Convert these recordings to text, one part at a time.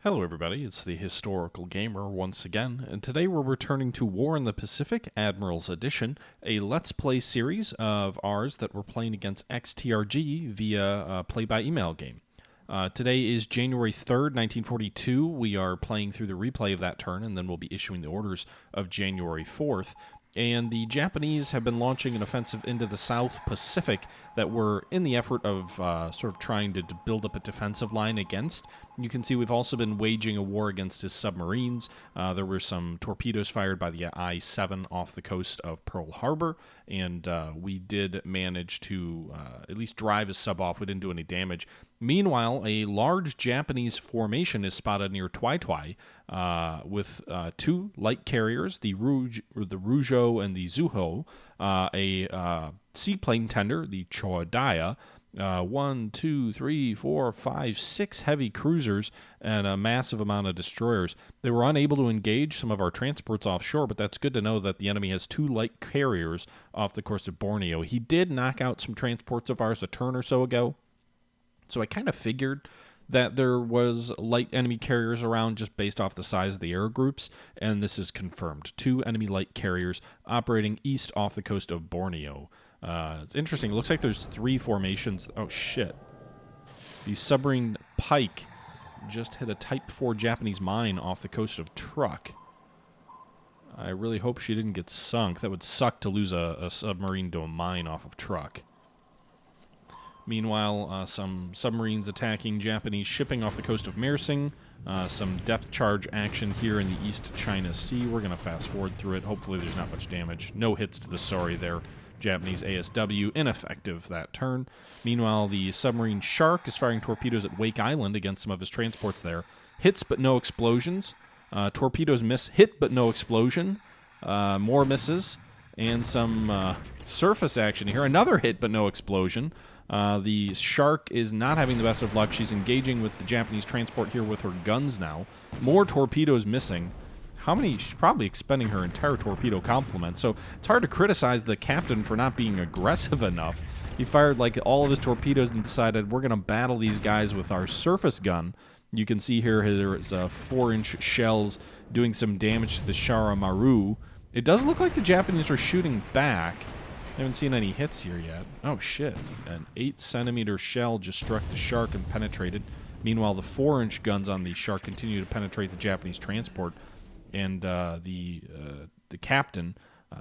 Hello everybody, it's the Historical Gamer once again, and today we're returning to War in the Pacific, Admirals Edition, a Let's Play series of ours that we're playing against XTRG via a play-by-email game. Today is January 3rd, 1942. We are playing through the replay of that turn, and then we'll be issuing the orders of January 4th. And the Japanese have been launching an offensive into the South Pacific that we're in the effort of sort of trying to build up a defensive line against. You can see we've also been waging a war against his submarines. There were some torpedoes fired by the I-7 off the coast of Pearl Harbor, and we did manage to at least drive his sub off. We didn't do any damage. Meanwhile, a large Japanese formation is spotted near Tui Tui with two light carriers, the Rougeau and the Zuho, a seaplane tender, the Chodaya, 6 heavy cruisers, and a massive amount of destroyers. They were unable to engage some of our transports offshore, but that's good to know that the enemy has two light carriers off the coast of Borneo. He did knock out some transports of ours a turn or so ago, so I kind of figured that there was light enemy carriers around just based off the size of the air groups, and this is confirmed. Two enemy light carriers operating east off the coast of Borneo. It's interesting. It looks like there's three formations. Oh, shit. The submarine Pike just hit a Type 4 Japanese mine off the coast of Truk. I really hope she didn't get sunk. That would suck to lose a submarine to a mine off of Truk. Meanwhile, some submarines attacking Japanese shipping off the coast of Mersing. Some depth charge action here in the East China Sea. We're going to fast forward through it. Hopefully there's not much damage. No hits to the Sorry there. Japanese ASW, ineffective that turn. Meanwhile, the submarine Shark is firing torpedoes at Wake Island against some of his transports there. Hits but no explosions. Torpedoes miss. Hit but no explosion. More misses. And some surface action here. Another hit but no explosion. The Shark is not having the best of luck. She's engaging with the Japanese transport here with her guns now. More torpedoes missing. How many? She's probably expending her entire torpedo complement. So it's hard to criticize the captain for not being aggressive enough. He fired like all of his torpedoes and decided we're going to battle these guys with our surface gun. You can see here there's 4-inch shells doing some damage to the Shara Maru. It does look like the Japanese are shooting back. I haven't seen any hits here yet. Oh, shit. An 8-centimeter shell just struck the Shark and penetrated. Meanwhile, the 4-inch guns on the Shark continue to penetrate the Japanese transport. And the captain,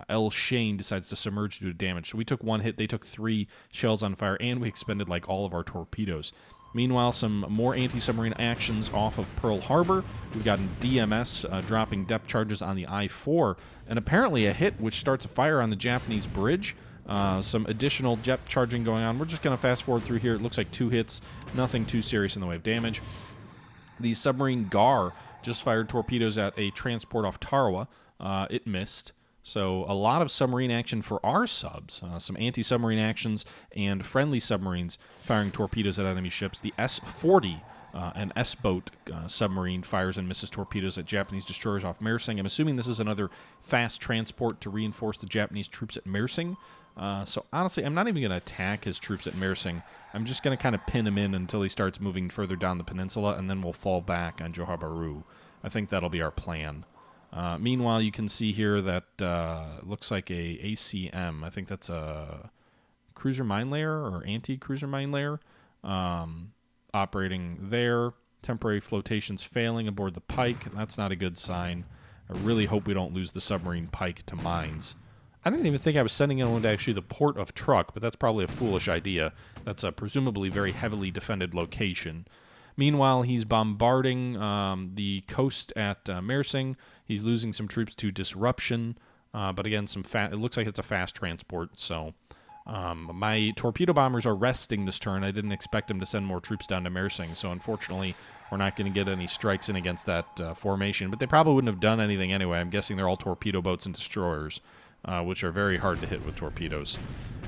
L. Shane, decides to submerge due to damage. So we took one hit. They took 3 shells on fire, and we expended like all of our torpedoes. Meanwhile, some more anti-submarine actions off of Pearl Harbor. We've gotten DMS dropping depth charges on the I-4, and apparently a hit which starts a fire on the Japanese bridge. Some additional depth charging going on. We're just going to fast forward through here. It looks like 2 hits, nothing too serious in the way of damage. The submarine Gar just fired torpedoes at a transport off Tarawa. It missed. So a lot of submarine action for our subs. Some anti-submarine actions and friendly submarines firing torpedoes at enemy ships. The S-40, an S-boat submarine, fires and misses torpedoes at Japanese destroyers off Mersing. I'm assuming this is another fast transport to reinforce the Japanese troops at Mersing. So honestly, I'm not even going to attack his troops at Mersing. I'm just going to kind of pin him in until he starts moving further down the peninsula, and then we'll fall back on Johor Bahru. I think that'll be our plan. Meanwhile, you can see here that looks like a ACM. I think that's a cruiser mine layer or anti-cruiser mine layer operating there. Temporary flotations failing aboard the Pike. That's not a good sign. I really hope we don't lose the submarine Pike to mines. I didn't even think I was sending anyone to actually the port of Truk, but that's probably a foolish idea. That's a presumably very heavily defended location. Meanwhile, he's bombarding the coast at Mersing. He's losing some troops to disruption, but again, it looks like it's a fast transport. So my torpedo bombers are resting this turn. I didn't expect him to send more troops down to Mersing, so unfortunately, we're not going to get any strikes in against that formation. But they probably wouldn't have done anything anyway. I'm guessing they're all torpedo boats and destroyers, which are very hard to hit with torpedoes.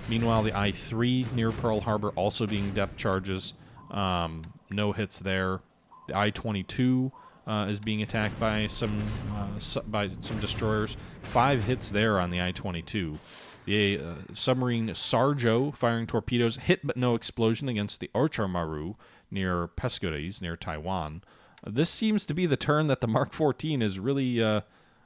Meanwhile, the I-3 near Pearl Harbor also being depth charges. No hits there. The I-22 is being attacked by some destroyers. 5 hits there on the I-22. The submarine Sarjo firing torpedoes, hit but no explosion against the Orchar Maru near Pescadores, near Taiwan. This seems to be the turn that the Mark 14 is really...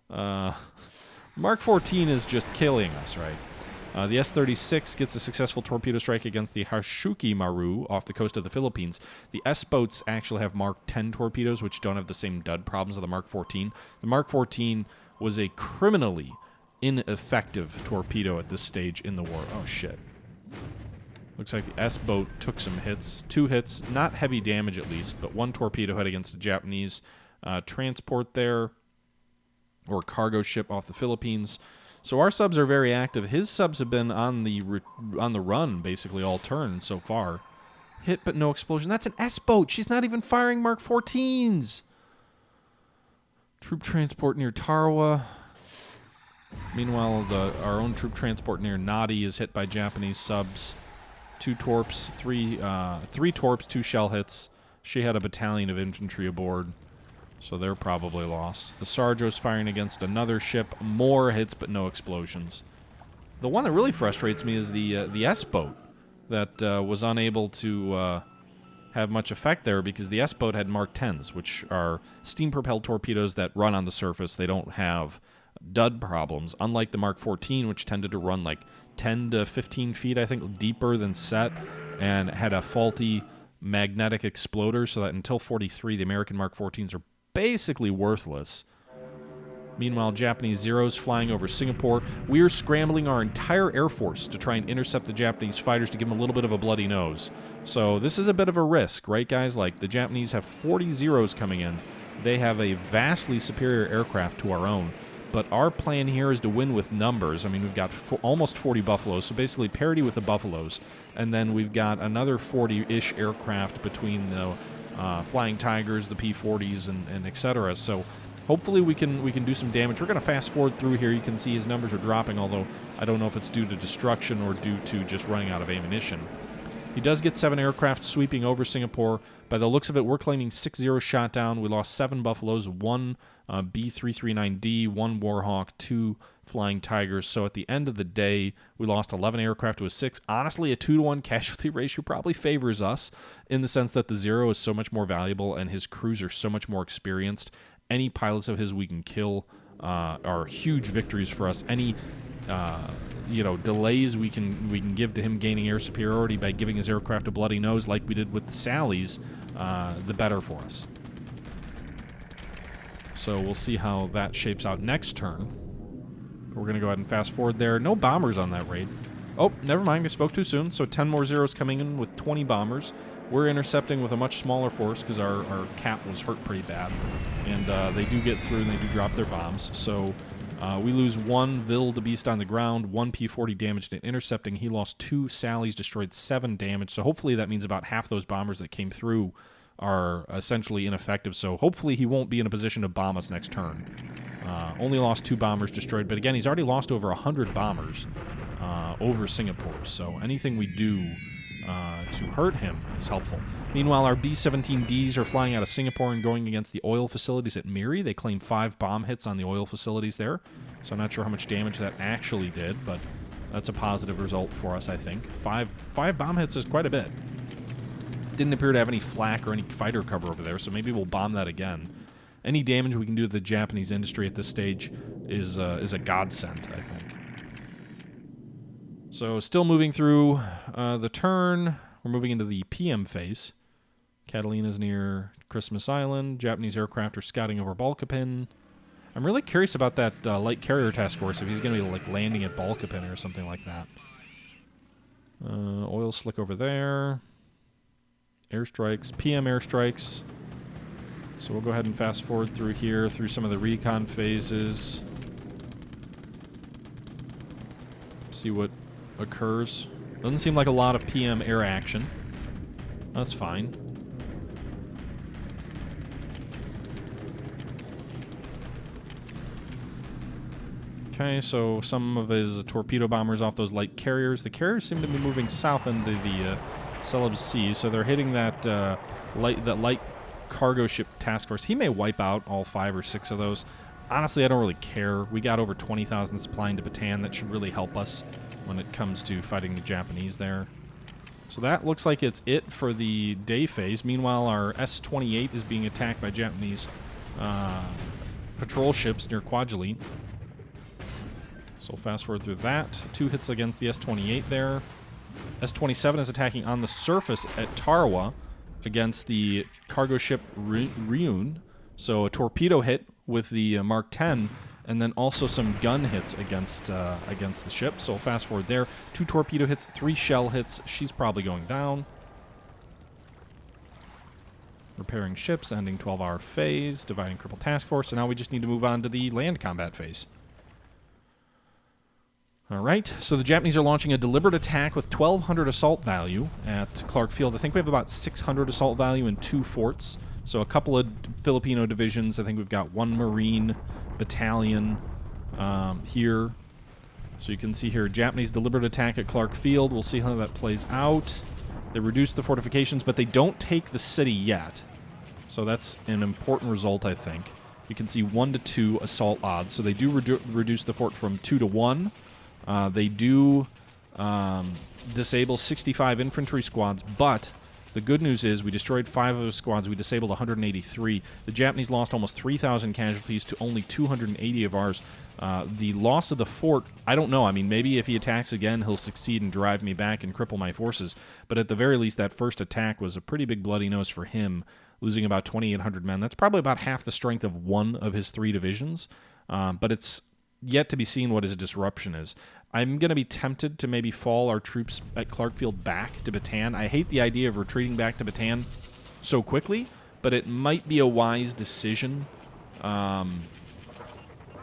Mark 14 is just killing us, right? The S-36 gets a successful torpedo strike against the Hashuki Maru off the coast of the Philippines. The S-boats actually have Mark 10 torpedoes, which don't have the same dud problems of the Mark 14. The Mark 14 was a criminally ineffective torpedo at this stage in the war. Oh, shit. Looks like the S-boat took some hits. 2 hits, not heavy damage at least, but 1 torpedo hit against a Japanese transport there, or cargo ship off the Philippines. So our subs are very active. His subs have been on the run basically all turn so far. Hit but no explosion. That's an S-boat. She's not even firing Mark 14s. Troop transport near Tarawa. Meanwhile, our own troop transport near Nadi is hit by Japanese subs. 2 torps, 3 torps, 2 shell hits. She had a battalion of infantry aboard, so they're probably lost. The Sarjo's firing against another ship. More hits, but no explosions. The one that really frustrates me is the S-boat that was unable to have much effect there because the S-boat had Mark 10s, which are steam-propelled torpedoes that run on the surface. They don't have dud problems, unlike the Mark 14, which tended to run like 10 to 15 feet, I think, deeper than set, and had a faulty magnetic exploder, so that until 43, the American Mark 14s are basically worthless. Meanwhile, Japanese Zeros flying over Singapore. We are scrambling our entire Air Force to try and intercept the Japanese fighters to give them a little bit of a bloody nose. So this is a bit of a risk, right, guys? Like, the Japanese have 40 Zeros coming in. They have a vastly superior aircraft to our own. But our plan here is to win with numbers. I mean, we've got almost 40 Buffaloes, so basically parity with the Buffaloes. And then we've got another 40-ish aircraft between the Flying Tigers, the P-40s, and etc. So hopefully we can do some damage. We're going to fast forward through here. You can see his numbers are dropping, although I don't know if it's due to destruction or due to just running out of ammunition. He does get 7 aircraft sweeping over Singapore. By the looks of it, we're claiming 6-0 shot down. We lost 7 Buffaloes, 1 B-339D, 1 Warhawk, 2 Flying Tigers. So at the end of the day, we lost 11 aircraft to a 6. Honestly, a 2-to-1 casualty ratio probably favors us in the sense that the Zero is so much more valuable and his crews are so much more experienced. Any pilots of his we can kill are huge victories for us. Any delays we can give to him gaining air superiority by giving his aircraft a bloody nose like we did with the Sallies, the better for us. So we'll see how that shapes out next turn. We're going to go ahead and fast forward there. No bombers on that raid. Oh, never mind. I spoke too soon. So 10 more Zeros coming in with 20 bombers. We're intercepting with a much smaller force because our cap was hurt pretty bad. And they do get through and they do drop their bombs. So we lose 1 Wildebeest on the ground, 1 P-40 damaged in intercepting. He lost 2 Sallies, destroyed 7 damage. So hopefully that means about half those bombers that came through are essentially ineffective. So hopefully he won't be in a position to bomb us next turn. Only lost 2 bombers destroyed. But again, he's already lost over 100 bombers over Singapore. So anything we do to hurt him is helpful. Meanwhile, our B-17Ds are flying out of Singapore and going against the oil facilities at Miri. They claim 5 bomb hits on the oil facilities there. So I'm not sure how much damage that actually did, but that's a positive result for us, I think. 5 bomb hits is quite a bit. Didn't appear to have any flak or any fighter cover over there, so maybe we'll bomb that again. Any damage we can do to the Japanese industry at this stage is a godsend, I think. So still moving through the turn. We're moving into the PM phase. Catalina's near Christmas Island. Japanese aircraft are scouting over Balkapin. I'm really curious about that light carrier task force, if he's going to be like landing at Balkapin or something like that. Oil slick over there. Airstrikes, PM airstrikes. So we'll go ahead and fast forward through here, through some of the recon phases. See what occurs. Doesn't seem like a lot of PM air action. That's fine. Okay, so some of his torpedo bombers off those light carriers. The carriers seem to be moving south into the Celebes Sea, so they're hitting that light cargo ship task force. He may wipe out all 5 or 6 of those. Honestly, I don't really care. We got over 20,000 supply into Bataan. That should really help us when it comes to fighting the Japanese there. So that looks like it's it for the day phase. Meanwhile, our S-28 is being attacked by Japanese patrol ships near Kwajalein. So fast forward through that. 2 hits against the S-28 there. S-27 is attacking on the surface at Tarawa against the cargo ship Ryun. So a torpedo hit with the Mark 10, and then also some gun hits against the ship. So fast forward there. 2 torpedo hits, 3 shell hits. She's probably going down. Repairing ships, ending 12-hour phase, dividing crippled task force. So now we just need to move on to the land combat phase. All right, so the Japanese are launching a deliberate attack with 1,200 assault value at Clark Field. I think we have about 600 assault value in 2 forts. So a couple of Filipino divisions. I think we've got 1 Marine battalion here. So you can see here, Japanese deliberate attack at Clark Field. We'll see how that plays out. They reduce the fortifications, but they don't take the city yet. So that's an important result, I think. You can see 1 to 2 assault odds. So they do reduce the fort from 2 to 1. They do disable 65 infantry squads, but the good news is we destroyed 5 of those squads. We disabled 183. The Japanese lost almost 3,000 casualties to only 280 of ours. The loss of the fort, I don't know. I mean, maybe if he attacks again, he'll succeed and drive me back and cripple my forces. But at the very least, that first attack was a pretty big bloody nose for him, losing about 2,800 men. That's probably about half the strength of 1 of his 3 divisions. But it's yet to be seen what his disruption is. I'm going to be tempted to maybe fall our troops at Clarkfield back to Bataan. I hate the idea of retreating back to Bataan so quickly, but it might be a wise decision. I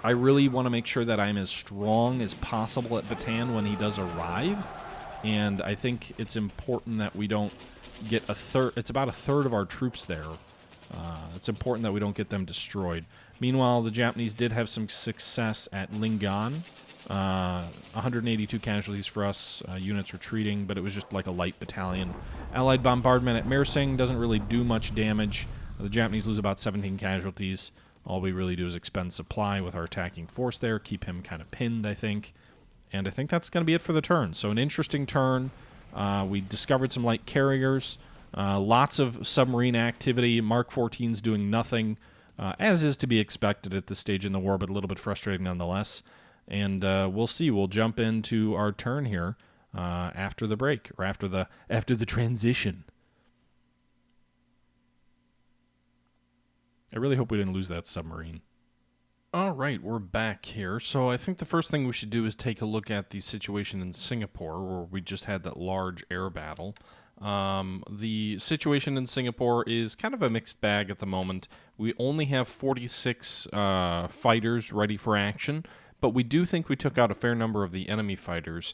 really want to make sure that I'm as strong as possible at Bataan when he does arrive, and I think it's important that we don't get a third. It's about a third of our troops there. It's important that we don't get them destroyed. Meanwhile, the Japanese did have some success at Lingan. 182 casualties for us, units retreating, but it was just like a light battalion. Allied bombardment at Mersing doesn't really do much damage. The Japanese lose about 17 casualties. All we really do is expend supply with our attacking force there, keep him kind of pinned, I think. And I think that's going to be it for the turn. So an interesting turn. We discovered some light carriers. Lots of submarine activity. Mark 14's doing nothing, as is to be expected at this stage in the war, but a little bit frustrating nonetheless. And we'll see. We'll jump into our turn here after the break, or after the transition. I really hope we didn't lose that submarine. All right, we're back here. So I think the first thing we should do is take a look at the situation in Singapore, where we just had that large air battle. The situation in Singapore is kind of a mixed bag at the moment. We only have 46 fighters ready for action, but we do think we took out a fair number of the enemy fighters.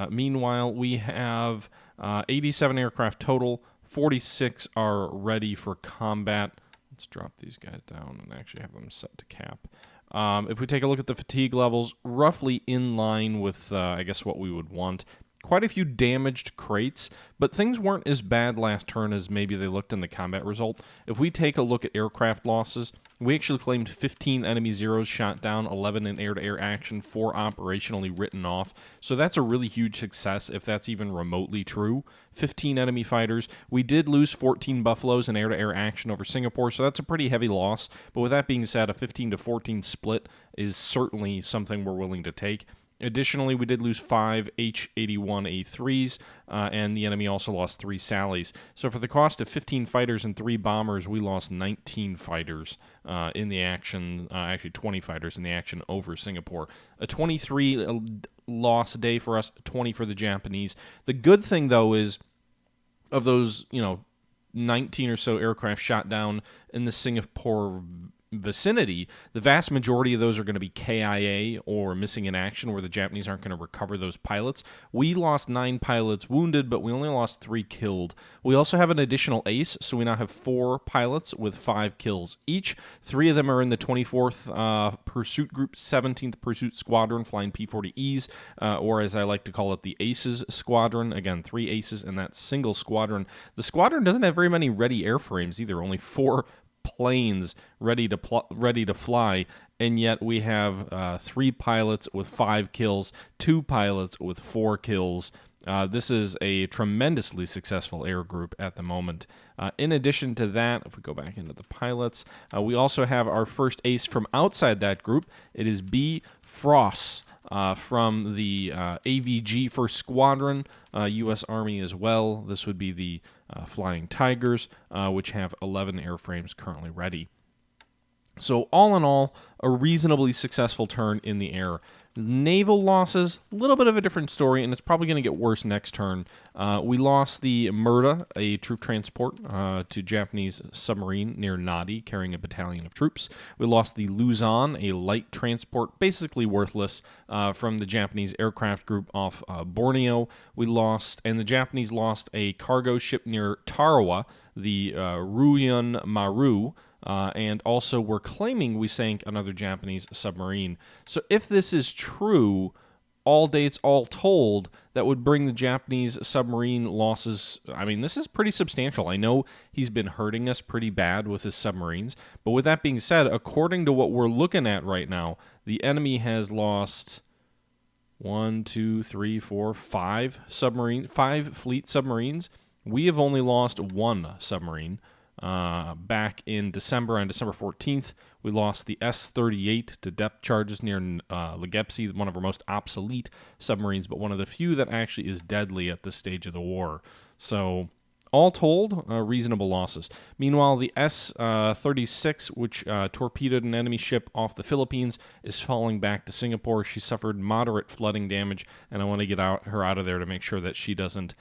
Meanwhile, we have 87 aircraft total. 46 are ready for combat. Let's drop these guys down and actually have them set to cap. If we take a look at the fatigue levels, roughly in line with, I guess, what we would want. Quite a few damaged crates, but things weren't as bad last turn as maybe they looked in the combat result. If we take a look at aircraft losses, we actually claimed 15 enemy Zeros shot down, 11 in air-to-air action, 4 operationally written off. So that's a really huge success if that's even remotely true. 15 enemy fighters. We did lose 14 Buffaloes in air-to-air action over Singapore, so that's a pretty heavy loss. But with that being said, a 15 to 14 split is certainly something we're willing to take. Additionally, we did lose 5 H-81A3s, and the enemy also lost 3 Sallies. So for the cost of 15 fighters and 3 bombers, we lost 19 fighters in the action, actually 20 fighters in the action over Singapore. A 23 loss day for us, 20 for the Japanese. The good thing, though, is of those, 19 or so aircraft shot down in the Singapore vicinity, the vast majority of those are going to be KIA or missing in action, where the Japanese aren't going to recover those pilots. We lost 9 pilots wounded, but we only lost 3 killed. We also have an additional ace, so we now have 4 pilots with 5 kills each. 3 of them are in the 24th Pursuit Group, 17th Pursuit Squadron, flying P-40Es, or as I like to call it, the Aces Squadron. Again, 3 aces in that single squadron. The squadron doesn't have very many ready airframes either, only 4 planes ready to fly, and yet we have 3 pilots with 5 kills, 2 pilots with 4 kills, This is a tremendously successful air group at the moment. In addition to that, if we go back into the pilots, we also have our first ace from outside that group. It is B. Frost from the AVG First Squadron, U.S. Army as well. This would be the Flying Tigers, which have 11 airframes currently ready. So all in all, a reasonably successful turn in the air. Naval losses, a little bit of a different story, and it's probably going to get worse next turn. We lost the Murda, a troop transport, to Japanese submarine near Nadi, carrying a battalion of troops. We lost the Luzon, a light transport, basically worthless, from the Japanese aircraft group off Borneo. And the Japanese lost a cargo ship near Tarawa, the Ruyun Maru, and also we're claiming we sank another Japanese submarine. So if this is true, all dates all told, that would bring the Japanese submarine losses. I mean, this is pretty substantial. I know he's been hurting us pretty bad with his submarines, but with that being said, according to what we're looking at right now, the enemy has lost 5 fleet submarines. We have only lost 1 submarine. Back in December, on December 14th, we lost the S-38 to depth charges near Legepsy, one of our most obsolete submarines, but one of the few that actually is deadly at this stage of the war. So, all told, reasonable losses. Meanwhile, the S-36, which torpedoed an enemy ship off the Philippines, is falling back to Singapore. She suffered moderate flooding damage, and I want to get her out of there to make sure that she doesn't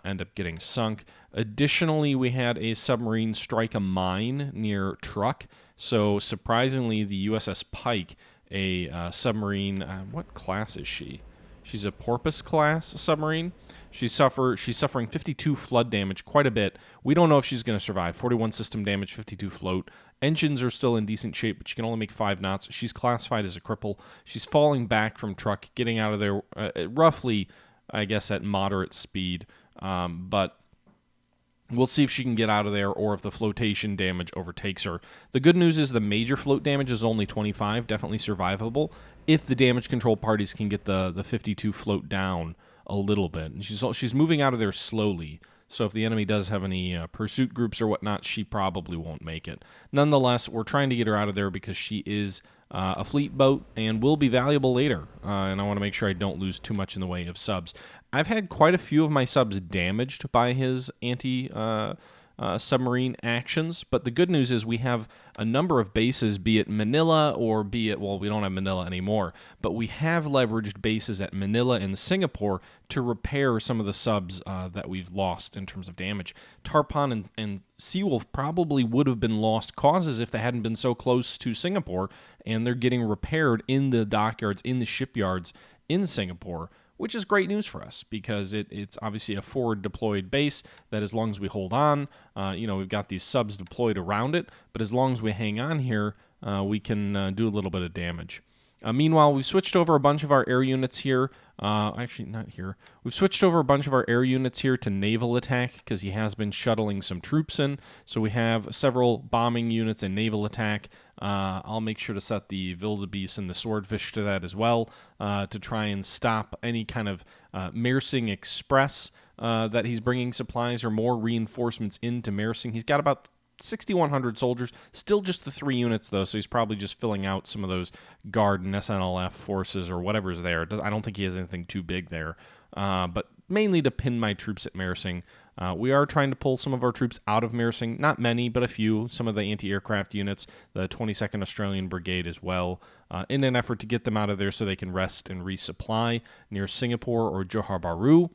end up getting sunk. Additionally, we had a submarine strike a mine near Truk. So, surprisingly, the USS Pike, a submarine, what class is she? She's a Porpoise class submarine. She's suffering 52 flood damage, quite a bit. We don't know if she's going to survive. 41 system damage, 52 float. Engines are still in decent shape, but she can only make 5 knots. She's classified as a cripple. She's falling back from Truk, getting out of there roughly, I guess, at moderate speed. But we'll see if she can get out of there or if the flotation damage overtakes her. The good news is the major float damage is only 25, definitely survivable, if the damage control parties can get the 52 float down a little bit. And she's moving out of there slowly, so if the enemy does have any pursuit groups or whatnot, she probably won't make it. Nonetheless, we're trying to get her out of there because she is a fleet boat and will be valuable later, and I want to make sure I don't lose too much in the way of subs. I've had quite a few of my subs damaged by his anti-submarine actions, but the good news is we have a number of bases, be it Manila or be it, well, we don't have Manila anymore, but we have leveraged bases at Manila and Singapore to repair some of the subs that we've lost in terms of damage. Tarpon and Seawolf probably would have been lost causes if they hadn't been so close to Singapore, and they're getting repaired in the dockyards, in the shipyards in Singapore, which is great news for us because it's obviously a forward deployed base that as long as we hold on, we've got these subs deployed around it, but as long as we hang on here, we can do a little bit of damage. Meanwhile, we've switched over a bunch of our air units here. Actually, not here. We've switched over a bunch of our air units here to naval attack because he has been shuttling some troops in. So we have several bombing units and naval attack. I'll make sure to set the Wildebeest and the Swordfish to that as well to try and stop any kind of Mersing Express that he's bringing supplies or more reinforcements into Mersing. He's got about 6,100 soldiers, still just the 3 units though, so he's probably just filling out some of those Guard and SNLF forces or whatever's there. I don't think he has anything too big there, but mainly to pin my troops at Mersing. We are trying to pull some of our troops out of Mersing, not many, but a few, some of the anti-aircraft units, the 22nd Australian Brigade as well, in an effort to get them out of there so they can rest and resupply near Singapore or Johor Bahru.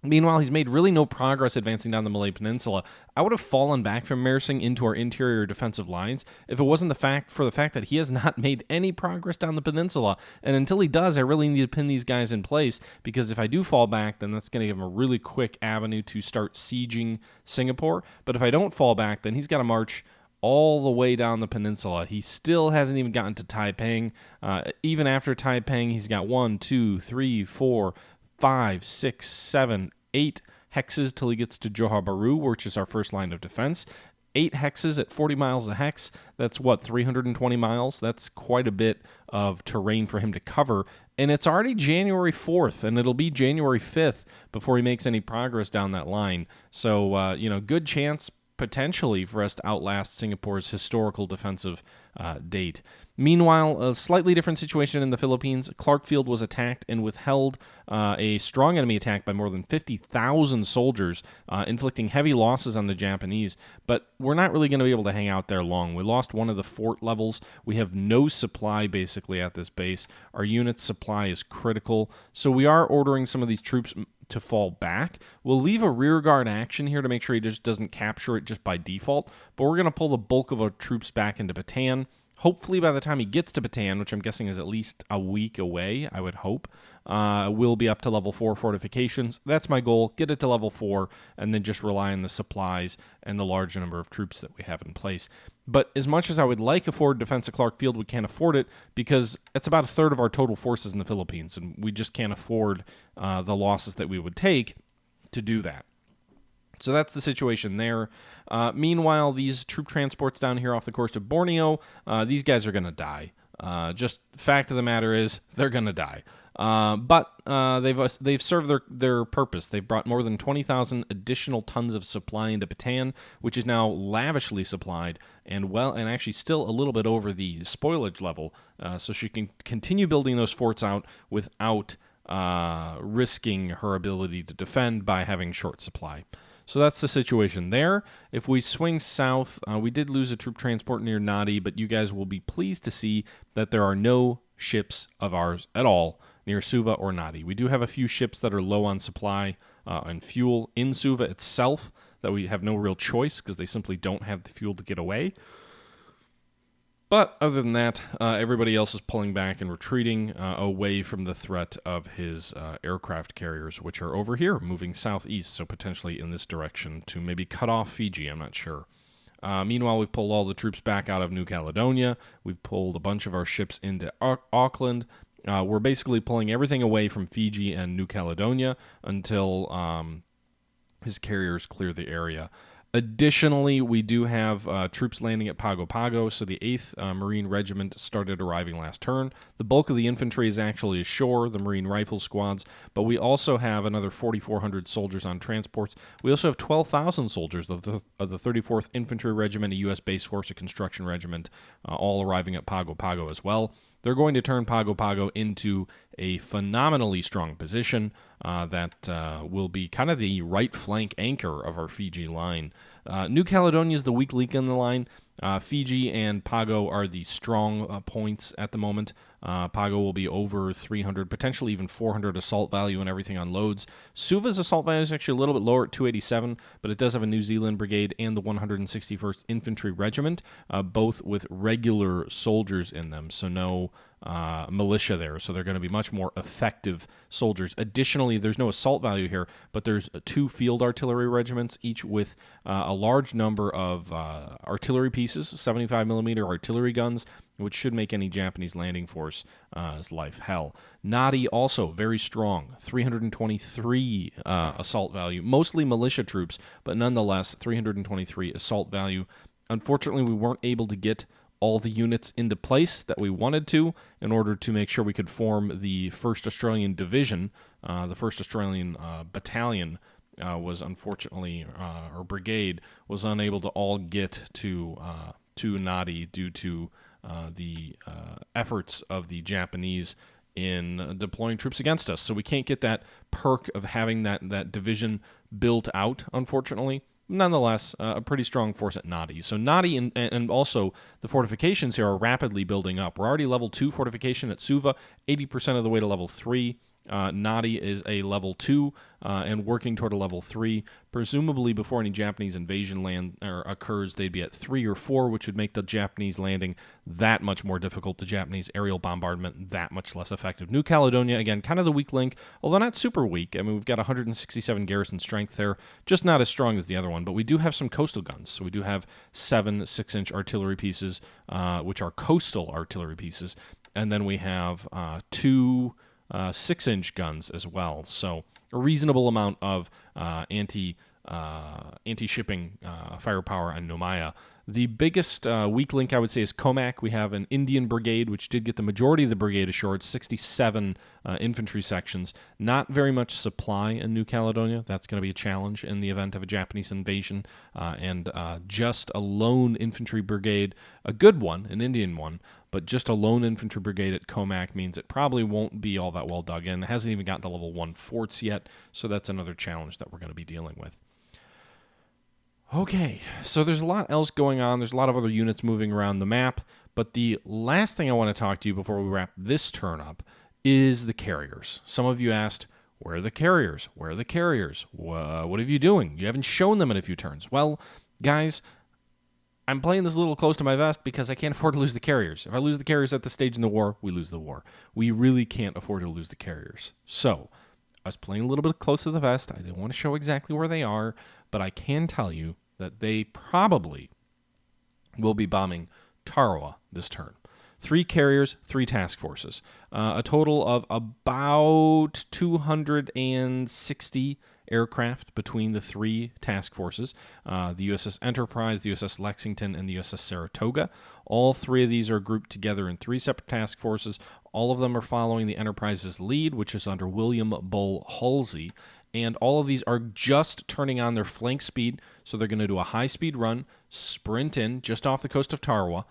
Meanwhile, he's made really no progress advancing down the Malay Peninsula. I would have fallen back from Mersing into our interior defensive lines if it wasn't for the fact that he has not made any progress down the peninsula. And until he does, I really need to pin these guys in place, because if I do fall back, then that's going to give him a really quick avenue to start sieging Singapore. But if I don't fall back, then he's got to march all the way down the peninsula. He still hasn't even gotten to Taiping. Even after Taiping, he's got 1, 2, 3, 4, 5, 6, 7, 8 hexes till he gets to Johor Bahru, which is our first line of defense. 8 hexes at 40 miles a hex. That's what, 320 miles? That's quite a bit of terrain for him to cover. And it's already January 4th, and it'll be January 5th before he makes any progress down that line. So, good chance potentially for us to outlast Singapore's historical defensive date. Meanwhile, a slightly different situation in the Philippines. Clark Field was attacked and withheld a strong enemy attack by more than 50,000 soldiers, inflicting heavy losses on the Japanese. But we're not really going to be able to hang out there long. We lost one of the fort levels. We have no supply, basically, at this base. Our unit's supply is critical. So we are ordering some of these troops to fall back. We'll leave a rearguard action here to make sure he just doesn't capture it just by default. But we're going to pull the bulk of our troops back into Bataan. Hopefully by the time he gets to Bataan, which I'm guessing is at least a week away, I would hope, we'll be up to level 4 fortifications. That's my goal, get it to level 4, and then just rely on the supplies and the large number of troops that we have in place. But as much as I would like a forward defense of Clark Field, we can't afford it because it's about a third of our total forces in the Philippines, and we just can't afford the losses that we would take to do that. So that's the situation there. Meanwhile, these troop transports down here off the coast of Borneo, these guys are going to die. Just fact of the matter is, they're going to die. But they've served their purpose. They've brought more than 20,000 additional tons of supply into Bataan, which is now lavishly supplied and actually still a little bit over the spoilage level. So she can continue building those forts out without risking her ability to defend by having short supply. So that's the situation there. If we swing south, we did lose a troop transport near Nadi, but you guys will be pleased to see that there are no ships of ours at all near Suva or Nadi. We do have a few ships that are low on supply and fuel in Suva itself that we have no real choice because they simply don't have the fuel to get away. But other than that, everybody else is pulling back and retreating away from the threat of his aircraft carriers, which are over here, moving southeast, so potentially in this direction to maybe cut off Fiji, I'm not sure. Meanwhile, we've pulled all the troops back out of New Caledonia. We've pulled a bunch of our ships into Auckland. We're basically pulling everything away from Fiji and New Caledonia until his carriers clear the area. Additionally, we do have troops landing at Pago Pago, so the 8th Marine Regiment started arriving last turn. The bulk of the infantry is actually ashore, the Marine Rifle Squads, but we also have another 4,400 soldiers on transports. We also have 12,000 soldiers of the 34th Infantry Regiment, a U.S. Base Force, a Construction Regiment, all arriving at Pago Pago as well. They're going to turn Pago Pago into a phenomenally strong position that will be kind of the right flank anchor of our Fiji line. New Caledonia is the weak link in the line. Fiji and Pago are the strong points at the moment. Pago will be over 300, potentially even 400 assault value and everything on loads. Suva's assault value is actually a little bit lower at 287, but it does have a New Zealand Brigade and the 161st Infantry Regiment, both with regular soldiers in them, so no militia there, so they're going to be much more effective soldiers. Additionally, there's no assault value here, but there's 2 field artillery regiments, each with a large number of artillery pieces, 75mm artillery guns, which should make any Japanese landing force's life hell. Nadi also very strong, 323 assault value, mostly militia troops, but nonetheless 323 assault value. Unfortunately, we weren't able to get all the units into place that we wanted to in order to make sure we could form the 1st Australian Division. The 1st Australian Battalion was unfortunately, or brigade, was unable to all get to Nadi due to the efforts of the Japanese in deploying troops against us. So we can't get that perk of having that division built out, unfortunately. Nonetheless, a pretty strong force at Nadi. So Nadi and also the fortifications here are rapidly building up. We're already level 2 fortification at Suva, 80% of the way to level 3. Nadi is a level 2 and working toward a level 3. Presumably before any Japanese invasion occurs, they'd be at 3 or 4, which would make the Japanese landing that much more difficult, the Japanese aerial bombardment that much less effective. New Caledonia, again, kind of the weak link, although not super weak. I mean, we've got 167 garrison strength there, just not as strong as the other one, but we do have some coastal guns. So we do have 7 6-inch artillery pieces, which are coastal artillery pieces, and then we have 2 6-inch guns as well. So a reasonable amount of anti-shipping firepower on Nomaya. The biggest weak link, I would say, is Comac. We have an Indian brigade, which did get the majority of the brigade ashore. It's 67 infantry sections. Not very much supply in New Caledonia. That's going to be a challenge in the event of a Japanese invasion. And just a lone infantry brigade, a good one, an Indian one, but just a lone infantry brigade at Comac means it probably won't be all that well dug in. It hasn't even gotten to level 1 forts yet, so that's another challenge that we're going to be dealing with. Okay, so there's a lot else going on. There's a lot of other units moving around the map, but the last thing I want to talk to you before we wrap this turn up is the carriers. Some of you asked, where are the carriers? Where are the carriers? What are you doing? You haven't shown them in a few turns. Well, guys, I'm playing this a little close to my vest because I can't afford to lose the carriers. If I lose the carriers at this stage in the war, we lose the war. We really can't afford to lose the carriers. So, I was playing a little bit close to the vest. I didn't want to show exactly where they are, but I can tell you that they probably will be bombing Tarawa this turn. 3 carriers, 3 task forces. A total of about 260 aircraft between the 3 task forces. The USS Enterprise, the USS Lexington, and the USS Saratoga. All 3 of these are grouped together in 3 separate task forces. All of them are following the Enterprise's lead, which is under William Bull Halsey. And all of these are just turning on their flank speed, so they're going to do a high-speed run, sprint in just off the coast of Tarawa.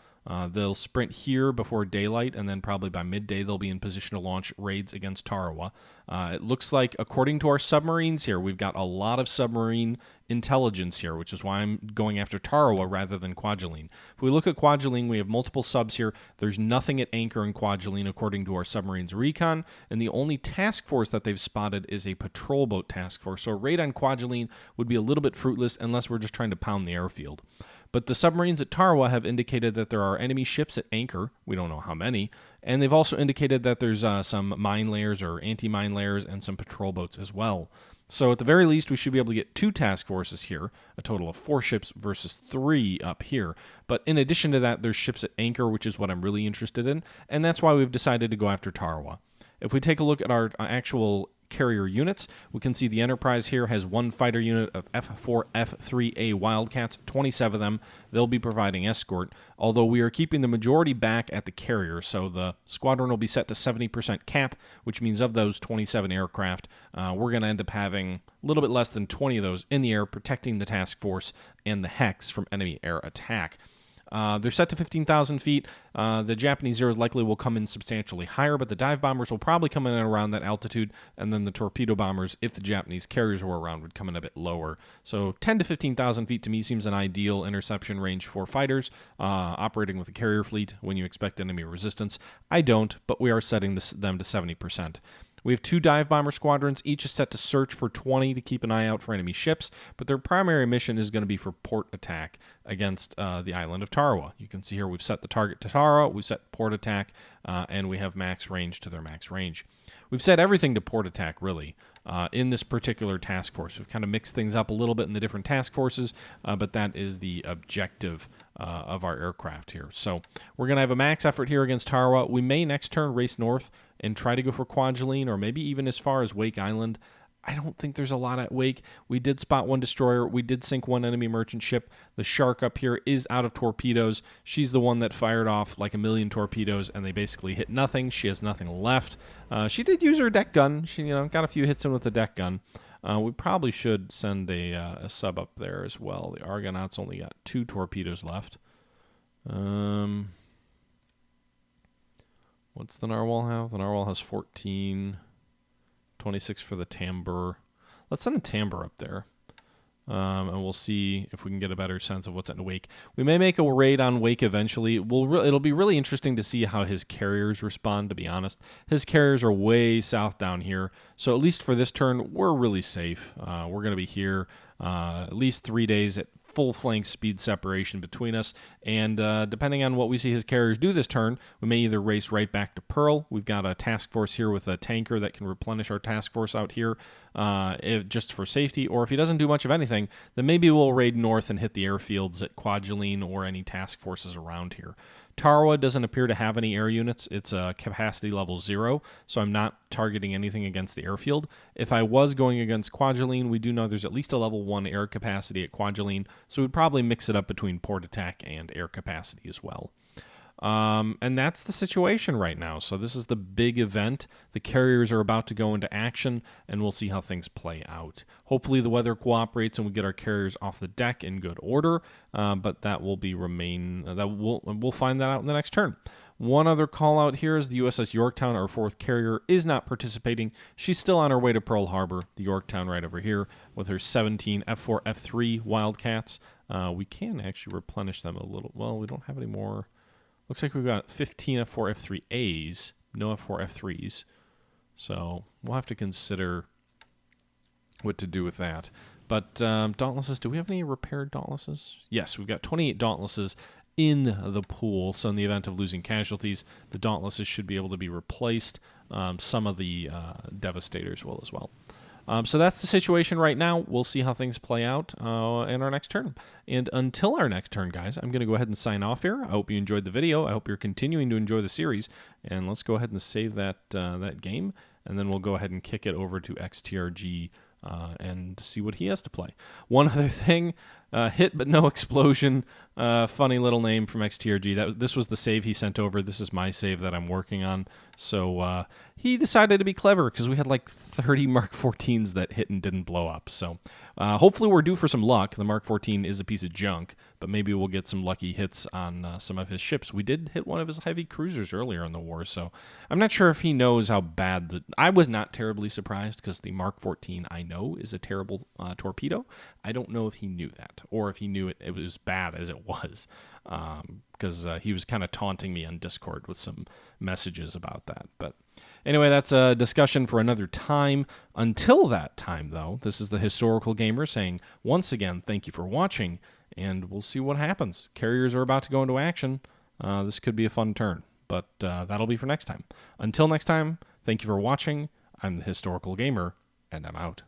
They'll sprint here before daylight, and then probably by midday they'll be in position to launch raids against Tarawa. It looks like, according to our submarines here, we've got a lot of submarine intelligence here, which is why I'm going after Tarawa rather than Kwajalein. If we look at Kwajalein, we have multiple subs here. There's nothing at anchor in Kwajalein, according to our submarines recon, and the only task force that they've spotted is a patrol boat task force. So a raid on Kwajalein would be a little bit fruitless unless we're just trying to pound the airfield. But the submarines at Tarawa have indicated that there are enemy ships at anchor. We don't know how many. And they've also indicated that there's some mine layers or anti-mine layers and some patrol boats as well. So at the very least, we should be able to get 2 task forces here, a total of 4 ships versus 3 up here. But in addition to that, there's ships at anchor, which is what I'm really interested in. And that's why we've decided to go after Tarawa. If we take a look at our actual carrier units, we can see the Enterprise here has 1 fighter unit of F4, F3A Wildcats, 27 of them. They'll be providing escort, although we are keeping the majority back at the carrier, so the squadron will be set to 70% cap, which means of those 27 aircraft, we're going to end up having a little bit less than 20 of those in the air, protecting the task force and the Hex from enemy air attack. They're set to 15,000 feet. The Japanese Zeros likely will come in substantially higher, but the dive bombers will probably come in around that altitude, and then the torpedo bombers, if the Japanese carriers were around, would come in a bit lower. So 10 to 15,000 feet to me seems an ideal interception range for fighters operating with a carrier fleet when you expect enemy resistance. I don't, but we are setting them to 70%. We have 2 dive bomber squadrons. Each is set to search for 20 to keep an eye out for enemy ships, but their primary mission is going to be for port attack against the island of Tarawa. You can see here we've set the target to Tarawa, we've set port attack, and we have max range to their max range. We've set everything to port attack, really, in this particular task force. We've kind of mixed things up a little bit in the different task forces, but that is the objective of our aircraft here. So we're going to have a max effort here against Tarawa. We may next turn race north and try to go for Kwajalein, or maybe even as far as Wake Island. I don't think there's a lot at Wake. We did spot 1 destroyer. We did sink 1 enemy merchant ship. The Shark up here is out of torpedoes. She's the one that fired off like a million torpedoes, and they basically hit nothing. She has nothing left. She did use her deck gun. She got a few hits in with the deck gun. We probably should send a sub up there as well. The Argonauts only got 2 torpedoes left. What's the Narwhal have? The Narwhal has 14, 26 for the Tambour. Let's send the Tambour up there, and we'll see if we can get a better sense of what's at Wake. We may make a raid on Wake eventually. It'll be really interesting to see how his carriers respond, to be honest. His carriers are way south down here, so at least for this turn, we're really safe. We're going to be here at least 3 days at full flank speed separation between us, and depending on what we see his carriers do this turn, we may either race right back to Pearl. We've got a task force here with a tanker that can replenish our task force out here, just for safety, or if he doesn't do much of anything, then maybe we'll raid north and hit the airfields at Kwajalein or any task forces around here. Tarawa doesn't appear to have any air units. It's a capacity level 0, so I'm not targeting anything against the airfield. If I was going against Kwajalein, we do know there's at least a level 1 air capacity at Kwajalein, so we'd probably mix it up between port attack and air capacity as well. And that's the situation right now. So this is the big event. The carriers are about to go into action, and we'll see how things play out. Hopefully the weather cooperates and we get our carriers off the deck in good order, but that will we'll find that out in the next turn. One other call out here is the USS Yorktown, our 4th carrier, is not participating. She's still on her way to Pearl Harbor, the Yorktown right over here, with her 17 F4, F3 Wildcats. We can actually replenish them a little. Well, we don't have any more. Looks like we've got 15 F4, F3As, no F4, F3s. So we'll have to consider what to do with that. But Dauntlesses, do we have any repaired Dauntlesses? Yes, we've got 28 Dauntlesses in the pool. So in the event of losing casualties, the Dauntlesses should be able to be replaced. Some of the Devastators will as well. So that's the situation right now. We'll see how things play out in our next turn. And until our next turn, guys, I'm going to go ahead and sign off here. I hope you enjoyed the video. I hope you're continuing to enjoy the series. And let's go ahead and save that that game. And then we'll go ahead and kick it over to XTRG and see what he has to play. One other thing, hit but no explosion. Funny little name from XTRG. This was the save he sent over. This is my save that I'm working on. So he decided to be clever because we had like 30 Mark 14s that hit and didn't blow up. So hopefully we're due for some luck. The Mark 14 is a piece of junk, but maybe we'll get some lucky hits on some of his ships. We did hit one of his heavy cruisers earlier in the war, so I'm not sure if he knows how bad I was not terribly surprised because the Mark 14 I know is a terrible torpedo. I don't know if he knew that or if he knew it was bad as it was, because he was kind of taunting me on Discord with some messages about that. But anyway, that's a discussion for another time. Until that time, though, this is the Historical Gamer saying, once again, thank you for watching, and we'll see what happens. Carriers are about to go into action. This could be a fun turn, but that'll be for next time. Until next time, thank you for watching. I'm the Historical Gamer, and I'm out.